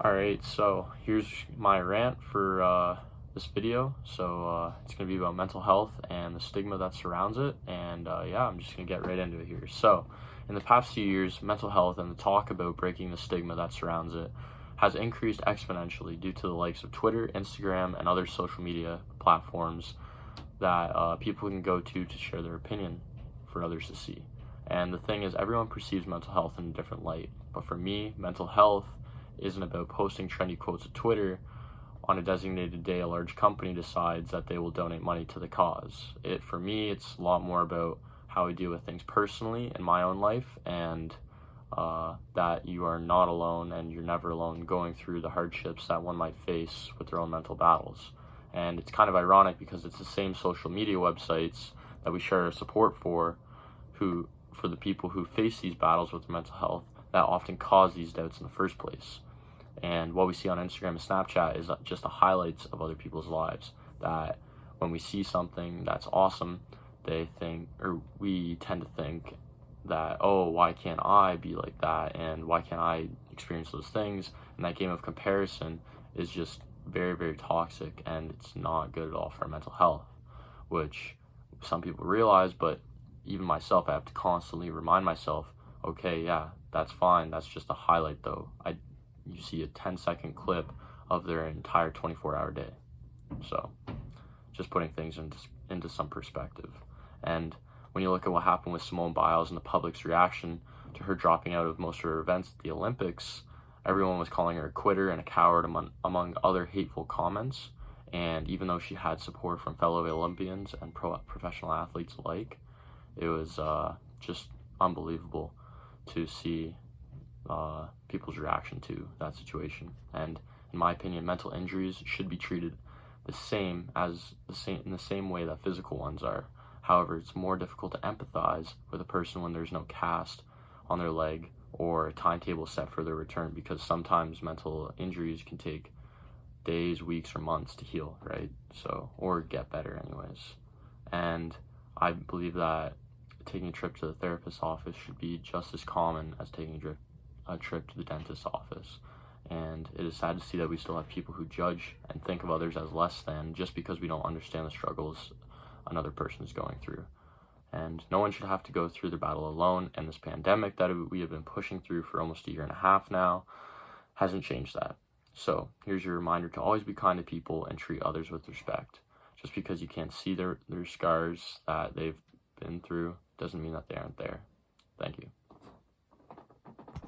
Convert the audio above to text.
Alright, so here's my rant for this video. It's going to be about mental health and the stigma that surrounds it. Yeah, I'm just going to get right into it here. So, in the past few years, mental health and the talk about breaking the stigma that surrounds it has increased exponentially due to the likes of Twitter, Instagram, and other social media platforms that people can go to share their opinion for others to see. And the thing is, everyone perceives mental health in a different light. But for me, mental health isn't about posting trendy quotes to Twitter. On a designated day, a large company decides that they will donate money to the cause. For me, it's a lot more about how I deal with things personally in my own life, and that you are not alone and you're never alone going through the hardships that one might face with their own mental battles. And it's kind of ironic because it's the same social media websites that we share our support for the people who face these battles with their mental health that often cause these doubts in the first place. And what we see on Instagram and Snapchat is just the highlights of other people's lives, that when we see something that's awesome, we tend to think that, oh, why can't I be like that? And why can't I experience those things? And that game of comparison is just very, very toxic, and it's not good at all for our mental health, which some people realize, but even myself, I have to constantly remind myself, okay, yeah, that's fine. That's just a highlight though. You see a 10-second clip of their entire 24-hour day. So just putting things into some perspective. And when you look at what happened with Simone Biles and the public's reaction to her dropping out of most of her events at the Olympics, everyone was calling her a quitter and a coward among other hateful comments. And even though she had support from fellow Olympians and professional athletes alike, it was just unbelievable to see people's reaction to that situation. And in my opinion, mental injuries should be treated in the same way that physical ones are. However, it's more difficult to empathize with a person when there's no cast on their leg or a timetable set for their return, because sometimes mental injuries can take days, weeks, or months to heal, right? Or get better anyways. And I believe that taking a trip to the therapist's office should be just as common as taking a trip to the dentist's office. And it is sad to see that we still have people who judge and think of others as less than just because we don't understand the struggles another person is going through. And no one should have to go through their battle alone, and this pandemic that we have been pushing through for almost a year and a half now hasn't changed that. So here's your reminder to always be kind to people and treat others with respect. Just because you can't see their scars that they've been through doesn't mean that they aren't there. Thank you.